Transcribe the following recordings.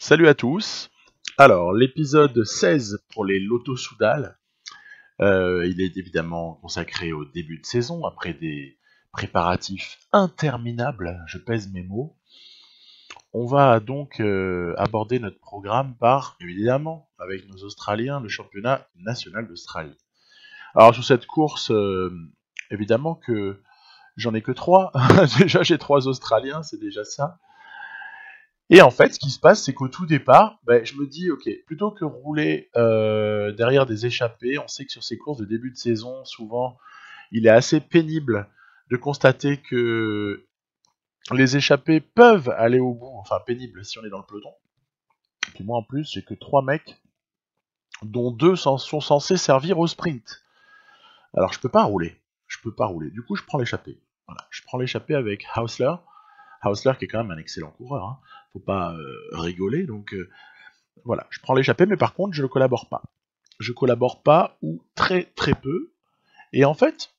Salut à tous. Alors, l'épisode 16 pour les Lotto Soudal, il est évidemment consacré au début de saison, après des préparatifs interminables, je pèse mes mots. On va donc aborder notre programme par, évidemment, avec nos Australiens, le championnat national d'Australie. Alors, sur cette course, évidemment que j'en ai que 3. Déjà, j'ai 3 Australiens, c'est déjà ça. Et en fait, ce qui se passe, c'est qu'au tout départ, je me dis, ok, plutôt que rouler derrière des échappées, on sait que sur ces courses de début de saison, souvent, il est assez pénible de constater que les échappées peuvent aller au bout, enfin pénible si on est dans le peloton. Puis moi en plus, j'ai que 3 mecs, dont 2 sont censés servir au sprint. Alors je peux pas rouler, Du coup, je prends l'échappée. Voilà, je prends l'échappée avec Hausler. Hausler qui est quand même un excellent coureur, hein. Faut pas rigoler, donc voilà, je prends l'échappée, mais par contre, je ne collabore pas. Je collabore pas ou très très peu. Et en fait,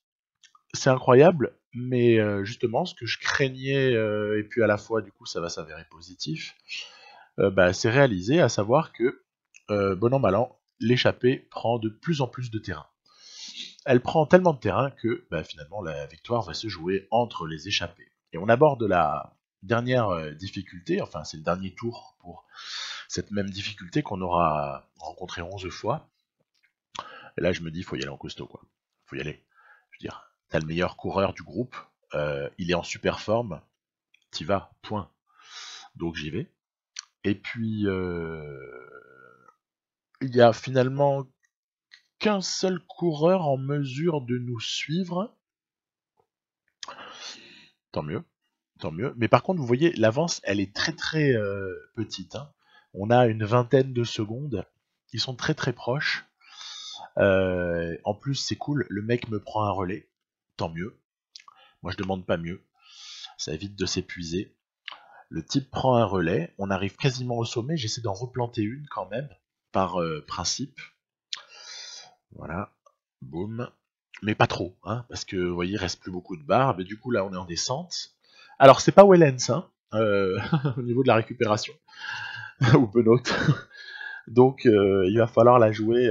c'est incroyable, mais justement, ce que je craignais, et puis à la fois, du coup, ça va s'avérer positif, c'est réalisé, à savoir que, bon an, mal an, l'échappée prend de plus en plus de terrain. Elle prend tellement de terrain que finalement, la victoire va se jouer entre les échappées. Et on aborde la dernière difficulté, enfin, c'est le dernier tour pour cette même difficulté qu'on aura rencontré 11 fois. Et là, je me dis, il faut y aller en costaud, quoi. Faut y aller. Je veux dire, t'as le meilleur coureur du groupe, il est en super forme, t'y vas, point. Donc j'y vais. Et puis, il y a finalement qu'un seul coureur en mesure de nous suivre. Tant mieux, tant mieux. Mais par contre, vous voyez, l'avance, elle est très très petite, hein. On a une vingtaine de secondes. Ils sont très très proches. En plus, c'est cool, le mec me prend un relais. Tant mieux. Moi, je demande pas mieux. Ça évite de s'épuiser. Le type prend un relais. On arrive quasiment au sommet. J'essaie d'en replanter une quand même, par principe. Voilà. Boum. Mais pas trop, hein, parce que vous voyez, il reste plus beaucoup de barres. Mais du coup, là, on est en descente. Alors, c'est pas Wellens, hein, au niveau de la récupération, ou Benoît. Donc, il va falloir la jouer.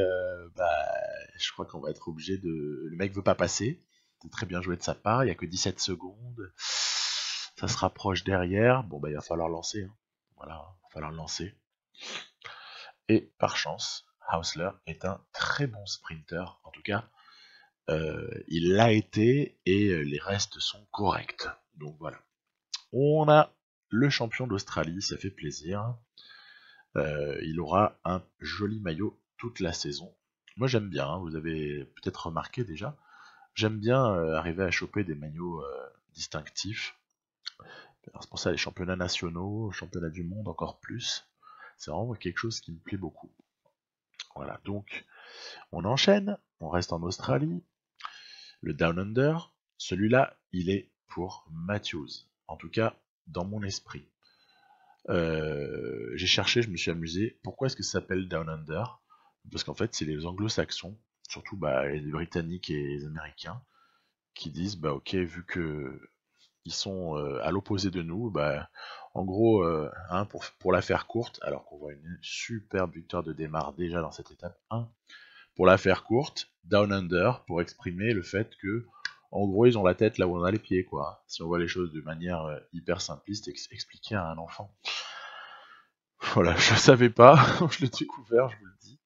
Je crois qu'on va être obligé de. Le mec veut pas passer. C'est très bien joué de sa part. Il y a que 17 secondes. Ça se rapproche derrière. Bon, il va falloir lancer, hein. Voilà, il va falloir le lancer. Et par chance, Hausler est un très bon sprinter. En tout cas, il l'a été et les restes sont corrects. Donc voilà. On a le champion d'Australie, ça fait plaisir. Il aura un joli maillot toute la saison. Moi j'aime bien, hein, vous avez peut-être remarqué déjà, j'aime bien arriver à choper des maillots distinctifs. Alors, c'est pour ça les championnats nationaux, championnats du monde encore plus. C'est vraiment quelque chose qui me plaît beaucoup. Voilà, donc on enchaîne, on reste en Australie. Le Down Under, celui-là, il est pour Matthews. En tout cas, dans mon esprit. J'ai cherché, je me suis amusé. Pourquoi est-ce que ça s'appelle Down Under? Parce qu'en fait, c'est les anglo-saxons, surtout les Britanniques et les Américains, qui disent ok, vu que ils sont à l'opposé de nous, en gros, hein, pour la faire courte, alors qu'on voit une superbe victoire de démarre déjà dans cette étape 1, pour la faire courte, Down Under, pour exprimer le fait que, en gros, ils ont la tête là où on a les pieds, quoi. Si on voit les choses de manière hyper simpliste, expliquer à un enfant. Voilà, je savais pas, je l'ai découvert, je vous le dis.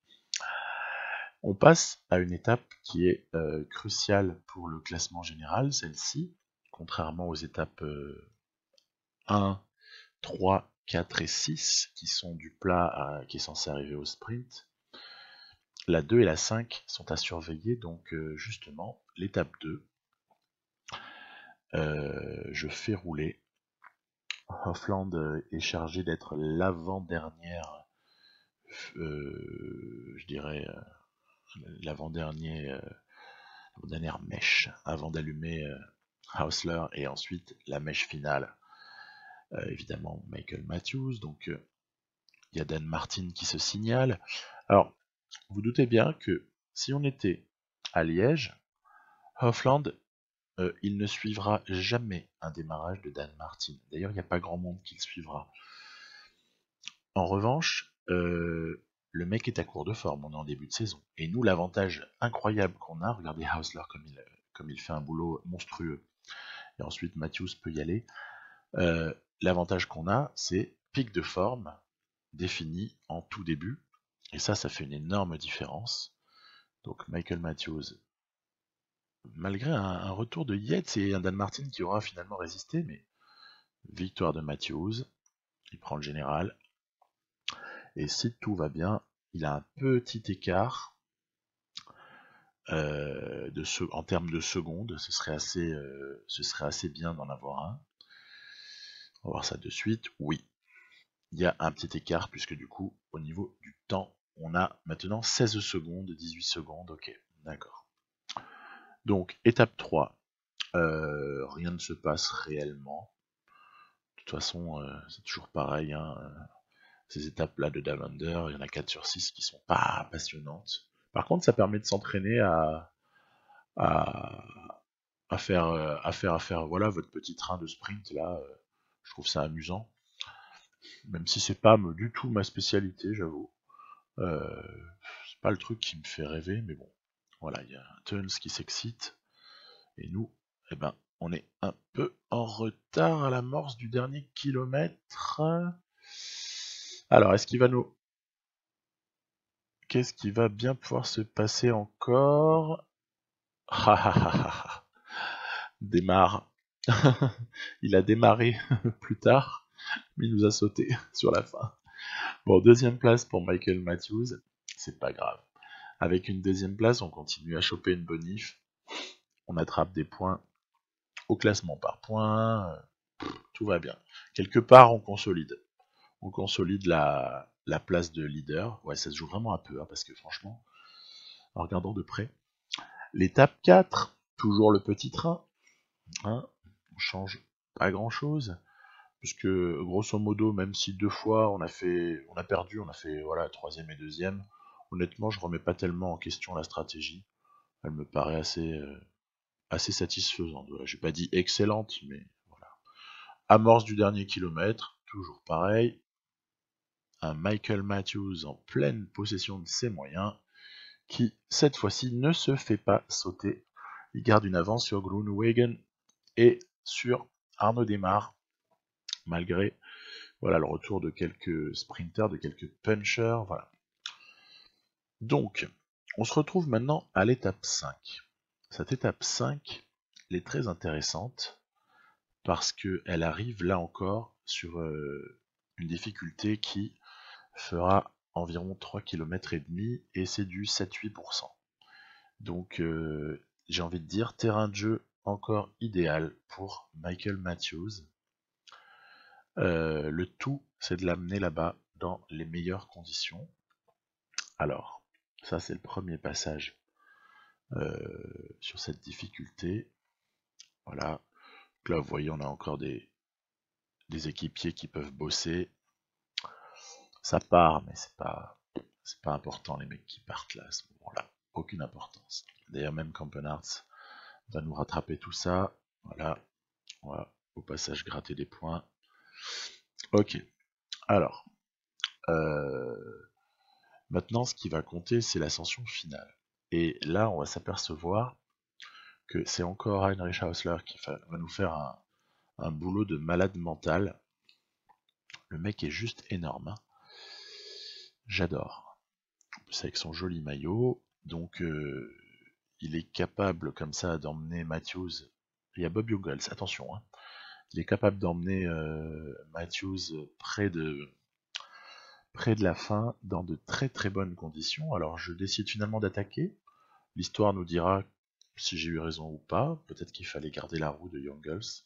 On passe à une étape qui est cruciale pour le classement général, celle-ci, contrairement aux étapes 1, 3, 4 et 6, qui sont du plat qui est censé arriver au sprint. La 2 et la 5 sont à surveiller, donc justement, l'étape 2, je fais rouler. Hoffland est chargé d'être l'avant-dernière, je dirais, l'avant-dernière mèche avant d'allumer Hausler et ensuite la mèche finale. Évidemment, Michael Matthews, donc il y a Dan Martin qui se signale. Alors, vous doutez bien que si on était à Liège, Hoffland, il ne suivra jamais un démarrage de Dan Martin. D'ailleurs, il n'y a pas grand monde qui le suivra. En revanche, le mec est à court de forme, on est en début de saison. Et nous, l'avantage incroyable qu'on a, regardez Hausler comme il fait un boulot monstrueux. Et ensuite, Matthews peut y aller. L'avantage qu'on a, c'est pic de forme défini en tout début. Et ça fait une énorme différence. Donc Michael Matthews, malgré un retour de Yates et un Dan Martin qui aura finalement résisté, mais victoire de Matthews, il prend le général. Et si tout va bien, il a un petit écart en termes de secondes. Ce serait assez bien d'en avoir un. On va voir ça de suite. Oui, il y a un petit écart puisque du coup, au niveau du temps, on a maintenant 16 secondes, 18 secondes. Ok, d'accord. Donc, étape 3. Rien ne se passe réellement. De toute façon, c'est toujours pareil. Hein. Ces étapes-là de Down Under, il y en a 4 sur 6 qui sont pas passionnantes. Par contre, ça permet de s'entraîner à, à faire voilà, votre petit train de sprint là. Je trouve ça amusant. Même si c'est pas du tout ma spécialité, j'avoue. C'est pas le truc qui me fait rêver, mais bon. Voilà, il y a un Tuns qui s'excite. Et nous, eh ben, on est un peu en retard à l'amorce du dernier kilomètre. Alors, qu'est-ce qui va bien pouvoir se passer encore? Démarre. Il a démarré plus tard, mais il nous a sauté sur la fin. Bon, deuxième place pour Michael Matthews, c'est pas grave. Avec une deuxième place, on continue à choper une bonif. On attrape des points au classement par points. Tout va bien. Quelque part, on consolide. On consolide la place de leader. Ouais, ça se joue vraiment un peu, hein, parce que franchement, en regardant de près. L'étape 4, toujours le petit train. Hein, on change pas grand chose. Puisque grosso modo, même si 2 fois on a perdu, on a fait voilà, troisième et deuxième, honnêtement, je remets pas tellement en question la stratégie. Elle me paraît assez satisfaisante. Voilà, j'ai pas dit excellente, mais voilà. Amorce du dernier kilomètre, toujours pareil. Un Michael Matthews en pleine possession de ses moyens, qui cette fois-ci ne se fait pas sauter. Il garde une avance sur Groenewegen et sur Arnaud Démare, malgré voilà, le retour de quelques sprinters, de quelques punchers. Voilà. Donc, on se retrouve maintenant à l'étape 5. Cette étape 5, elle est très intéressante parce qu'elle arrive là encore sur une difficulté qui fera environ 3 km et demi et c'est du 7-8%. Donc j'ai envie de dire terrain de jeu encore idéal pour Michael Matthews. Le tout, c'est de l'amener là-bas dans les meilleures conditions. Alors, ça c'est le premier passage sur cette difficulté. Voilà. Donc là, vous voyez, on a encore des équipiers qui peuvent bosser. Ça part, mais c'est pas important les mecs qui partent là à ce moment-là. Aucune importance. D'ailleurs, même Campenarts va nous rattraper tout ça. Voilà. On va au passage gratter des points. Ok. Alors, maintenant, ce qui va compter, c'est l'ascension finale. Et là, on va s'apercevoir que c'est encore Heinrich Hausler qui va nous faire un boulot de malade mental. Le mec est juste énorme. Hein. J'adore. En plus, avec son joli maillot. Donc, il est capable, comme ça, d'emmener Matthews. Il y a Bob Jungels, attention. Hein. Il est capable d'emmener Matthews près de la fin, dans de très très bonnes conditions. Alors, je décide finalement d'attaquer. L'histoire nous dira si j'ai eu raison ou pas. Peut-être qu'il fallait garder la roue de Jungels.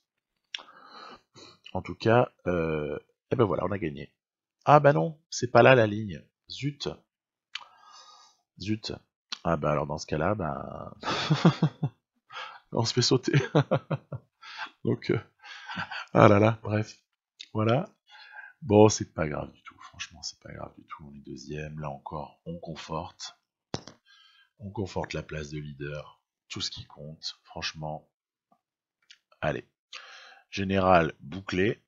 En tout cas, et ben voilà, on a gagné. Ah bah non, c'est pas là la ligne. Zut. Zut. Ah bah alors dans ce cas-là, bah... on se fait sauter. Donc, ah là là, bref. Voilà. Bon, c'est pas grave du tout. Franchement, c'est pas grave du tout. On est deuxième. Là encore, on conforte. On conforte la place de leader. Tout ce qui compte. Franchement. Allez. Général bouclé.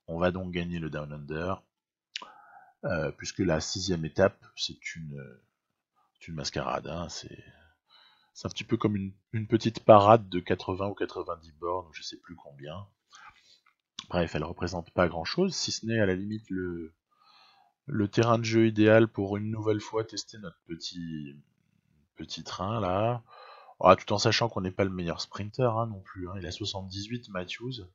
On va donc gagner le Down Under. puisque la 6e étape, c'est une mascarade. Hein, c'est un petit peu comme une petite parade de 80 ou 90 bornes, je sais plus combien. Bref, elle représente pas grand-chose, si ce n'est à la limite le terrain de jeu idéal pour une nouvelle fois tester notre petit train là. Tout en sachant qu'on n'est pas le meilleur sprinter non plus. Il a 78 Matthews.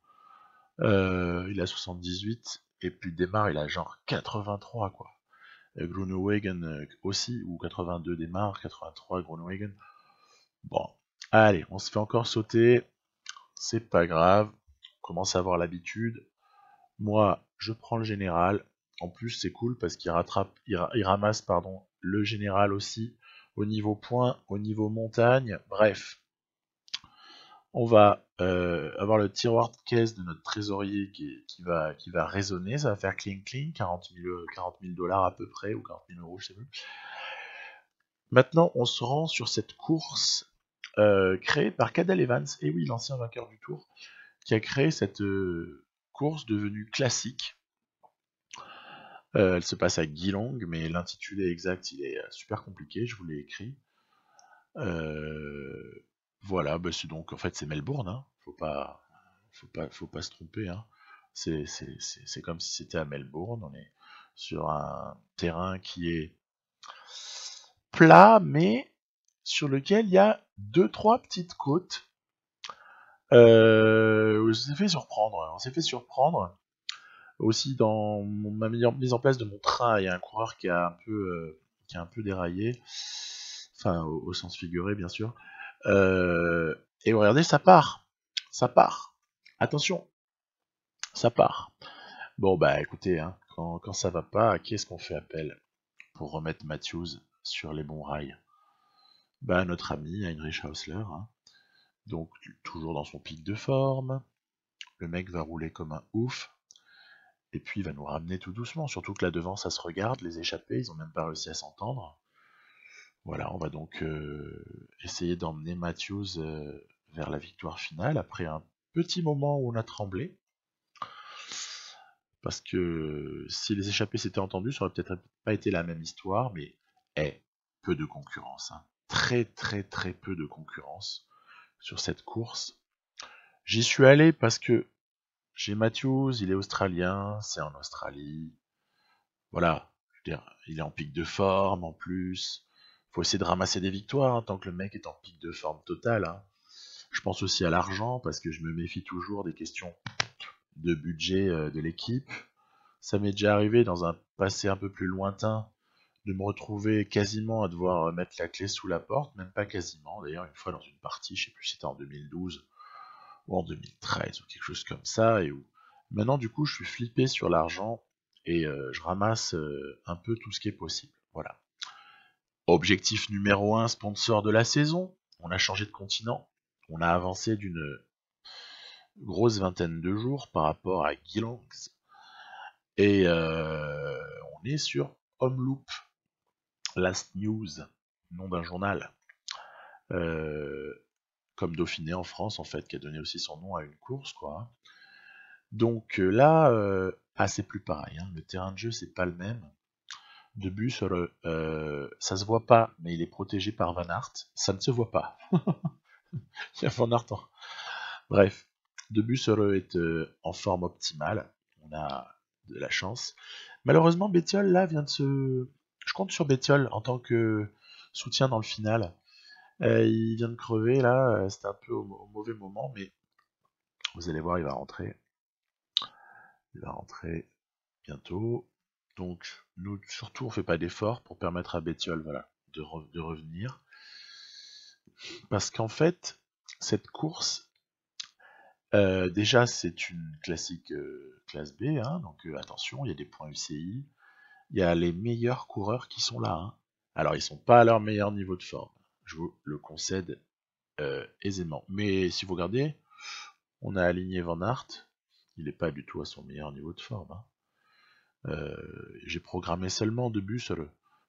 Il a 78 et puis démarre, il a genre 83 quoi. Groenewegen aussi, ou 82 démarre, 83 Groenewegen. Bon, allez, on se fait encore sauter, c'est pas grave, on commence à avoir l'habitude. Moi, je prends le général. En plus, c'est cool parce qu'il ramasse le général aussi au niveau point, au niveau montagne. Bref, on va avoir le tiroir de caisse de notre trésorier qui va résonner. Ça va faire cling cling, 40 000 dollars à peu près, ou 40 000 euros, je sais plus. Maintenant, on se rend sur cette course créée par Cadel Evans, et oui, l'ancien vainqueur du Tour, qui a créé cette course devenue classique. Elle se passe à Geelong, mais l'intitulé exact, il est super compliqué, je vous l'ai écrit. Voilà, c'est donc, en fait, c'est Melbourne, hein. Faut pas se tromper, hein. C'est comme si c'était à Melbourne, on est sur un terrain qui est plat, mais sur lequel il y a 2-3 petites côtes. On s'est fait surprendre. Aussi, dans ma mise en place de mon train, il y a un coureur qui a un peu déraillé. Enfin, au sens figuré, bien sûr. Et regardez, ça part. Attention, ça part. Bon, écoutez, hein, quand ça va pas, à qui est-ce qu'on fait appel pour remettre Matthews sur les bons rails? Notre ami Heinrich Hausler, hein. Donc, toujours dans son pic de forme. Le mec va rouler comme un ouf. Et puis il va nous ramener tout doucement, surtout que là devant ça se regarde, les échappés, ils ont même pas réussi à s'entendre. Voilà, on va donc essayer d'emmener Matthews vers la victoire finale, après un petit moment où on a tremblé. Parce que si les échappés s'étaient entendus, ça aurait peut-être pas été la même histoire, mais peu de concurrence. Hein. Très très très peu de concurrence sur cette course. J'y suis allé parce que j'ai Matthews, il est australien, c'est en Australie. Voilà, je veux dire, il est en pic de forme en plus. Faut essayer de ramasser des victoires tant que le mec est en pic de forme totale. Hein. Je pense aussi à l'argent parce que je me méfie toujours des questions de budget de l'équipe. Ça m'est déjà arrivé dans un passé un peu plus lointain de me retrouver quasiment à devoir mettre la clé sous la porte, même pas quasiment. D'ailleurs, une fois dans une partie, je sais plus si c'était en 2012 ou en 2013 ou quelque chose comme ça, et où maintenant du coup je suis flippé sur l'argent et je ramasse un peu tout ce qui est possible. Voilà. Objectif numéro 1, sponsor de la saison. On a changé de continent. On a avancé d'une grosse vingtaine de jours par rapport à Geelong. Et on est sur Homeloop. Last News, nom d'un journal. Comme Dauphiné en France, en fait, qui a donné aussi son nom à une course, quoi. Donc là, c'est plus pareil. Hein. Le terrain de jeu, c'est pas le même. Debut sur ça se voit pas, mais il est protégé par Van Aert. Ça ne se voit pas. Il y a Van Aert. Bref, Debut sur est en forme optimale. On a de la chance. Malheureusement, Bettiol là vient de se. Je compte sur Bettiol en tant que soutien dans le final. Il vient de crever là. C'était un peu au mauvais moment, mais vous allez voir, il va rentrer. Il va rentrer bientôt. Donc, nous, surtout, on fait pas d'efforts pour permettre à Bettiol de revenir. Parce qu'en fait, cette course, déjà, c'est une classique classe B. Hein, donc, attention, il y a des points UCI. Il y a les meilleurs coureurs qui sont là. Hein. Alors, ils sont pas à leur meilleur niveau de forme. Je vous le concède aisément. Mais si vous regardez, on a aligné Van Aert. Il n'est pas du tout à son meilleur niveau de forme. Hein. J'ai programmé seulement de bus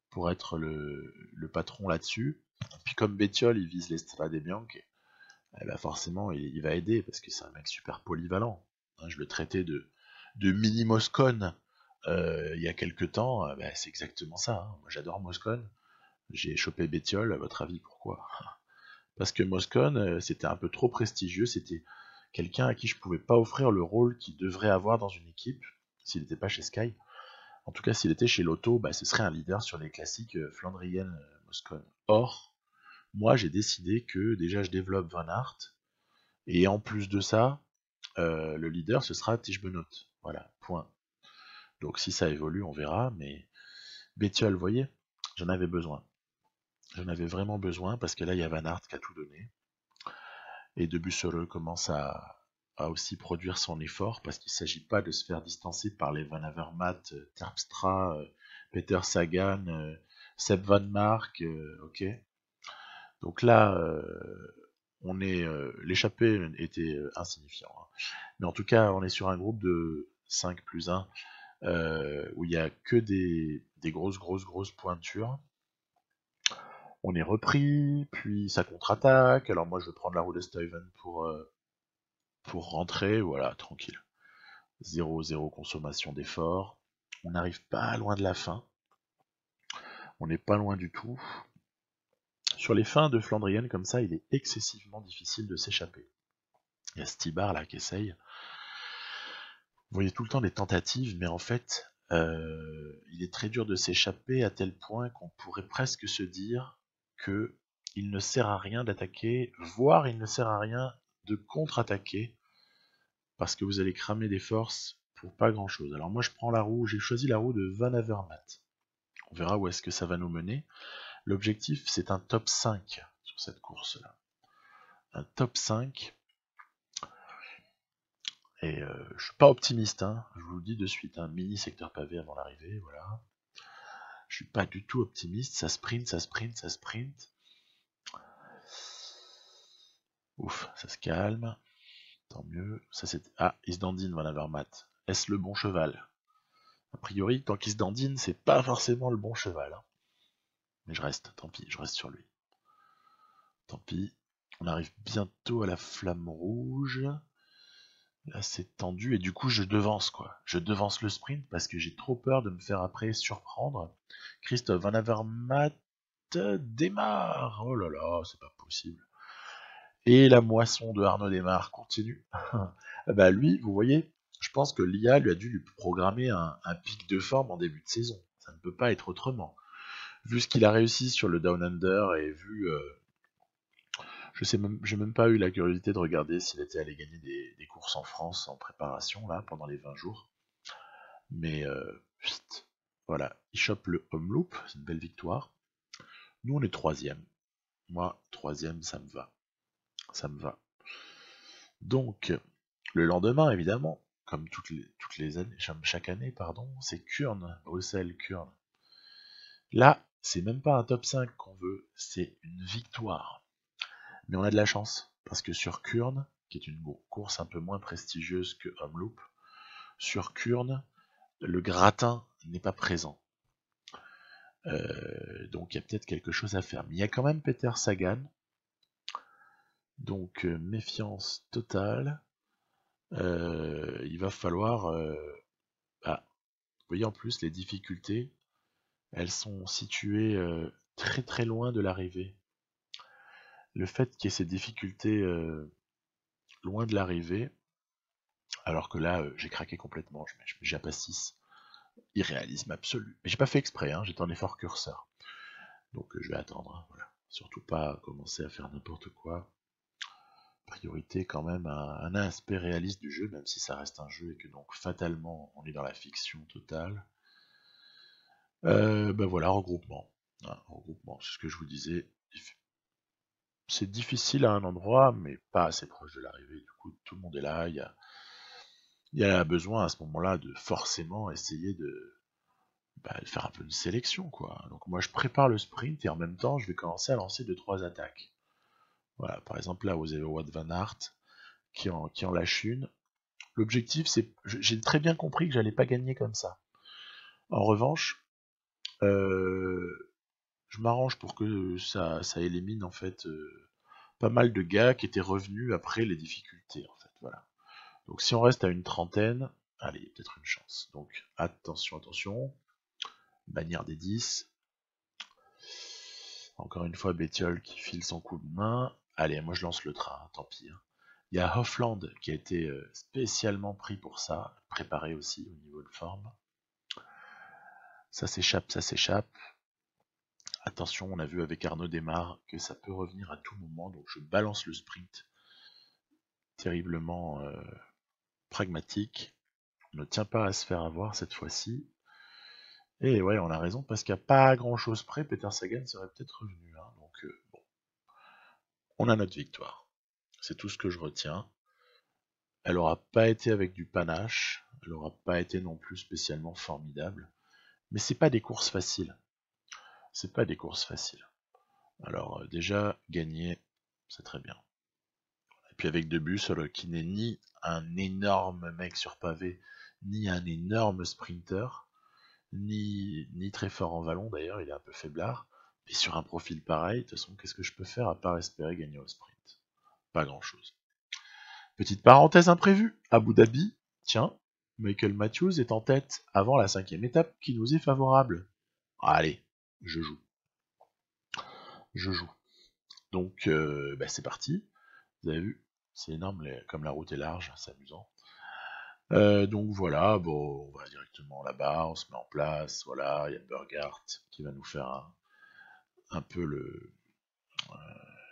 pour être le patron là-dessus. Puis comme Bettiol, il vise l'Estrade Bianche, forcément, il va aider parce que c'est un mec super polyvalent. Hein, je le traitais de mini Moscone il y a quelques temps, bah, c'est exactement ça, hein. Moi j'adore Moscone, j'ai chopé Bétiol, à votre avis pourquoi? Parce que Moscone, c'était un peu trop prestigieux, c'était quelqu'un à qui je pouvais pas offrir le rôle qu'il devrait avoir dans une équipe, s'il n'était pas chez Sky. En tout cas, s'il était chez Lotto, bah, ce serait un leader sur les classiques flandriennes Moscone. Or, moi j'ai décidé que déjà je développe Van Aert, et en plus de ça, le leader ce sera Tish Benoît. Voilà, point. Donc si ça évolue, on verra, mais Bétiol, vous voyez, j'en avais besoin. J'en avais vraiment besoin parce que là, il y a Van Aert qui a tout donné. Et Debusschere commence à aussi produire son effort parce qu'il ne s'agit pas de se faire distancer par les Van Avermaet, Terpstra, Peter Sagan, Seb Van Mark, ok. Donc là, l'échappée était insignifiant, hein. Mais en tout cas, on est sur un groupe de 5 plus 1 où il n'y a que des grosses pointures. On est repris, puis ça contre-attaque. Alors moi, je vais prendre la roue de Stuyven pour rentrer. Voilà, tranquille. 0-0 consommation d'effort. On n'arrive pas loin de la fin. On n'est pas loin du tout. Sur les fins de Flandrienne comme ça, il est excessivement difficile de s'échapper. Il y a Stibar là qui essaye. Vous voyez tout le temps des tentatives, mais en fait, il est très dur de s'échapper à tel point qu'on pourrait presque se dire que il ne sert à rien d'attaquer, voire il ne sert à rien de contre-attaquer, parce que vous allez cramer des forces pour pas grand-chose. Alors moi je prends la roue, j'ai choisi la roue de Van Avermaet. On verra où est-ce que ça va nous mener. L'objectif c'est un top 5 sur cette course-là. Un top 5. Et je suis pas optimiste, hein, je vous le dis de suite, un mini secteur pavé avant l'arrivée, voilà. Je suis pas du tout optimiste, ça sprint. Ouf, ça se calme, tant mieux. Ça c'est. Ah, il se dandine, Van Avermaet. Est-ce le bon cheval? A priori, tant qu'il se dandine, c'est pas forcément le bon cheval, hein. Mais je reste, tant pis, je reste sur lui. Tant pis. On arrive bientôt à la flamme rouge. Là, c'est tendu et du coup, je devance quoi. Je devance le sprint parce que j'ai trop peur de me faire après surprendre. Christophe Van Avermaet démarre. Oh là là, c'est pas possible. Et la moisson de Arnaud Démarre continue. Bah lui, vous voyez, je pense que l'IA lui a dû lui programmer un pic de forme en début de saison. Ça ne peut pas être autrement. Vu ce qu'il a réussi sur le Down Under et vu j'ai même pas eu la curiosité de regarder s'il était allé gagner des courses en France en préparation, là, pendant les 20 jours. Mais, voilà, il chope le home loop, c'est une belle victoire. Nous, on est troisième. Moi, troisième, ça me va. Ça me va. Donc, le lendemain, évidemment, comme toutes les années, chaque année, pardon, c'est Kuurne, Bruxelles-Kuurne. Là, c'est même pas un top 5 qu'on veut, c'est une victoire. Mais on a de la chance, parce que sur Kuurne, qui est une course un peu moins prestigieuse que Omloop, sur Kuurne, le gratin n'est pas présent. Donc il y a peut-être quelque chose à faire. Mais il y a quand même Peter Sagan. Donc méfiance totale. Il va falloir... Ah, vous voyez en plus les difficultés, elles sont situées très très loin de l'arrivée. Le fait qu'il y ait ces difficultés loin de l'arrivée, alors que là j'ai craqué complètement, je mets Japa 6, irréalisme absolu. Mais j'ai pas fait exprès, hein, j'étais en effort curseur. Donc je vais attendre, hein, voilà. Surtout pas commencer à faire n'importe quoi. Priorité quand même à un aspect réaliste du jeu, même si ça reste un jeu et que donc fatalement on est dans la fiction totale. Ben voilà, regroupement. Ah, regroupement, c'est ce que je vous disais. C'est difficile à un endroit, mais pas assez proche de l'arrivée. Du coup, tout le monde est là. Il y a besoin à ce moment-là de forcément essayer de faire un peu une sélection, quoi. Donc moi, je prépare le sprint et en même temps, je vais commencer à lancer 2-3 attaques. Voilà, par exemple là, vous avez Wout van Aert qui en lâche une. L'objectif, c'est, j'ai très bien compris que j'allais pas gagner comme ça. En revanche, je m'arrange pour que ça élimine en fait pas mal de gars qui étaient revenus après les difficultés en fait. Voilà. Donc si on reste à une trentaine, Allez, peut-être une chance. Donc, attention, attention. Bannière des 10. Encore une fois, Bettiol qui file son coup de main. Allez, moi je lance le train, tant pis. Il y a Hoffland qui a été spécialement pris pour ça, préparé aussi au niveau de forme. Ça s'échappe, ça s'échappe. Attention, on a vu avec Arnaud Desmar que ça peut revenir à tout moment, donc je balance le sprint. Terriblement pragmatique. On ne tient pas à se faire avoir cette fois-ci. Et ouais, on a raison, parce qu'à pas grand-chose près, Peter Sagan serait peut-être revenu. Donc bon, on a notre victoire. C'est tout ce que je retiens. Elle aura pas été avec du panache, elle aura pas été non plus spécialement formidable, mais c'est pas des courses faciles. C'est pas des courses faciles. Alors déjà, gagner, c'est très bien. Et puis avec Debus, qui n'est ni un énorme mec sur pavé, ni un énorme sprinter, ni très fort en vallon d'ailleurs, il est un peu faiblard. Et sur un profil pareil, de toute façon, qu'est-ce que je peux faire à part espérer gagner au sprint? Pas grand-chose. Petite parenthèse imprévue, Abu Dhabi, tiens, Michael Matthews est en tête avant la 5e étape qui nous est favorable. Allez, je joue. Je joue. Donc, c'est parti. Vous avez vu, c'est énorme, comme la route est large, c'est amusant. Donc voilà, bon, on va directement là-bas, on se met en place, voilà, il y a Burghardt qui va nous faire un peu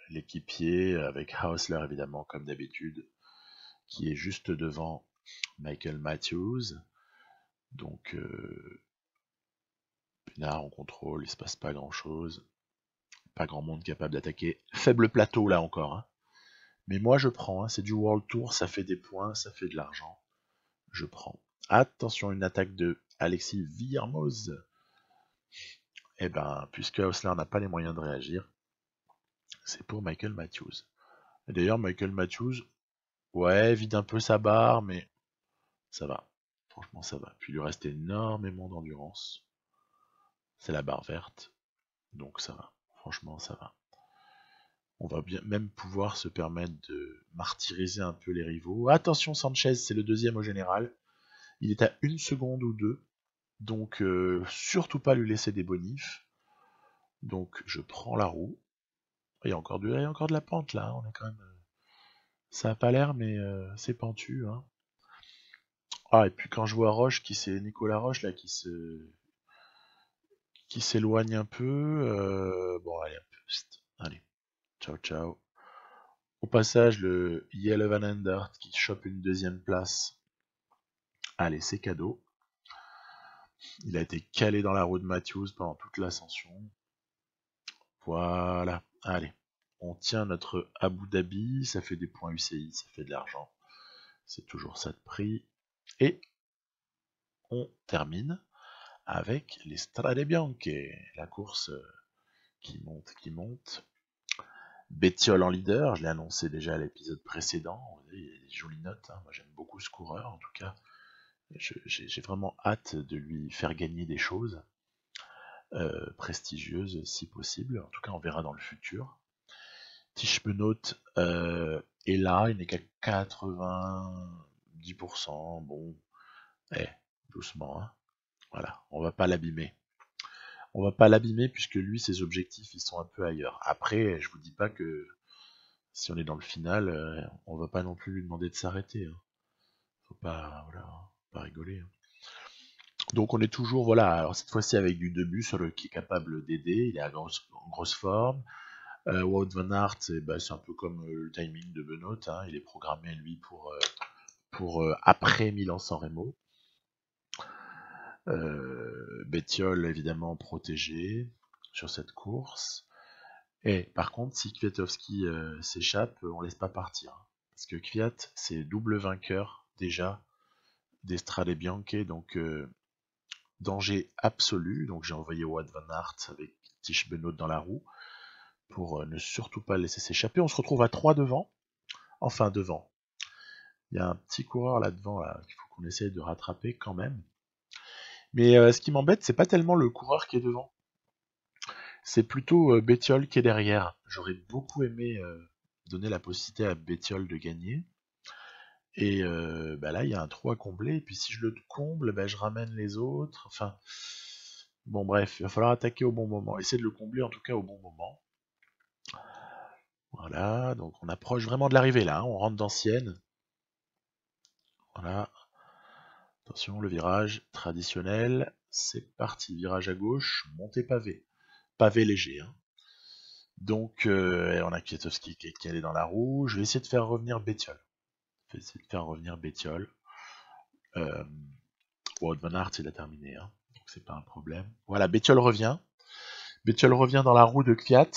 l'équipier, avec Hausler évidemment, comme d'habitude, qui est juste devant Michael Matthews. Donc, Pénard en contrôle, il se passe pas grand chose. Pas grand monde capable d'attaquer. Faible plateau là encore. Mais moi je prends, c'est du World Tour, ça fait des points, ça fait de l'argent. Je prends. Attention, une attaque de Alexis Villermoz. Eh ben, puisque Hausler n'a pas les moyens de réagir, c'est pour Michael Matthews. Et d'ailleurs, Michael Matthews, ouais, vide un peu sa barre, mais ça va. Franchement, ça va. Puis il lui reste énormément d'endurance. C'est la barre verte, donc ça va. Franchement, ça va. On va bien même pouvoir se permettre de martyriser un peu les rivaux. Attention, Sanchez, c'est le deuxième au général. Il est à 1 seconde ou 2. Donc surtout pas lui laisser des bonifs. Donc je prends la roue. Il y a encore de la pente là. On est quand même. Ça a pas l'air, mais c'est pentu. Ah, et puis quand je vois Roche, c'est Nicolas Roche là qui s'éloigne un peu. Bon, allez, allez, ciao ciao. Au passage, le Jelle Van Endert qui chope une deuxième place. Allez, c'est cadeau. Il a été calé dans la roue de Matthews pendant toute l'ascension. Voilà, allez. On tient notre Abu Dhabi, ça fait des points UCI, ça fait de l'argent. C'est toujours ça de prix. Et on termine avec les Strade Bianche, la course qui monte, qui monte. Bettiol en leader, je l'ai annoncé déjà à l'épisode précédent. Il y a des jolies notes, moi j'aime beaucoup ce coureur en tout cas. J'ai vraiment hâte de lui faire gagner des choses prestigieuses si possible. En tout cas, on verra dans le futur. Tish Benoît est là, il n'est qu'à 90%. Bon, doucement. Voilà, on va pas l'abîmer. On va pas l'abîmer puisque lui, ses objectifs, ils sont un peu ailleurs. Après, je vous dis pas que si on est dans le final, on va pas non plus lui demander de s'arrêter. Faut pas, voilà, pas rigoler. Donc on est toujours, voilà, alors cette fois-ci avec du Debus qui est capable d'aider, il est en grosse forme. Wout van Aert, c'est un peu comme le timing de Benoît, il est programmé lui pour après Milan-San Remo. Bettiol évidemment protégé sur cette course. Et par contre, si Kwiatkowski s'échappe, on laisse pas partir. Parce que Kwiat, c'est double vainqueur déjà des Strade Bianche, donc danger absolu. Donc j'ai envoyé Wout van Aert avec Tish Benoît dans la roue pour ne surtout pas le laisser s'échapper. On se retrouve à 3 devant. Enfin devant. Il y a un petit coureur là devant là, qu'il faut qu'on essaye de rattraper quand même. Mais ce qui m'embête, c'est pas tellement le coureur qui est devant. C'est plutôt Bettiol qui est derrière. J'aurais beaucoup aimé donner la possibilité à Bettiol de gagner. Et là, il y a un trou à combler. Et puis si je le comble, je ramène les autres. Enfin, bon bref, il va falloir attaquer au bon moment. Essayer de le combler en tout cas au bon moment. Voilà, donc on approche vraiment de l'arrivée là. On rentre dans Sienne. Voilà. Attention, le virage traditionnel. C'est parti. Virage à gauche, montée pavé. Pavé léger. Hein. Donc, on a Kwiatkowski qui est calé dans la roue. Je vais essayer de faire revenir Bettiol. Wout van Aert, il a terminé, hein, donc c'est pas un problème. Voilà, Bettiol revient. Bettiol revient dans la roue de Kvyat.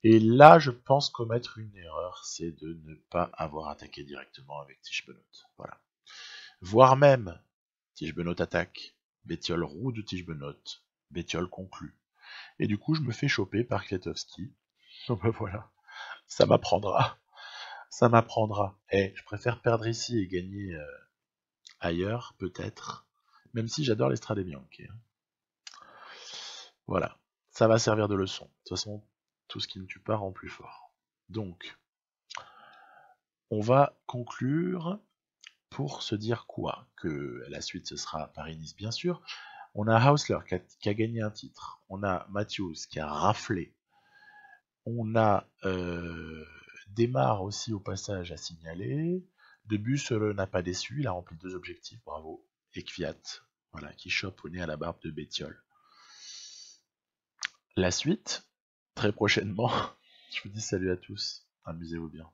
Et là, je pense commettre une erreur, c'est de ne pas avoir attaqué directement avec Tish Benoît. Voilà. Voire même, Tish Benoît attaque, Bettiol roue de Tish Benoît, Bettiol conclut. Et du coup, je me fais choper par Kwiatkowski. Donc voilà, ça m'apprendra. Ça m'apprendra. Je préfère perdre ici et gagner ailleurs, peut-être. Même si j'adore les Strade Bianche. Hein. Voilà. Ça va servir de leçon. De toute façon, tout ce qui ne tue pas rend plus fort. Donc, on va conclure pour se dire quoi? Que la suite, ce sera Paris-Nice, bien sûr. On a Hausler qui a gagné un titre. On a Matthews qui a raflé. On a Desmar aussi au passage à signaler. Debus n'a pas déçu, il a rempli 2 objectifs, bravo. Et Kvyat, voilà, qui chope au nez à la barbe de Bettiol. La suite, très prochainement. Je vous dis salut à tous, amusez-vous bien.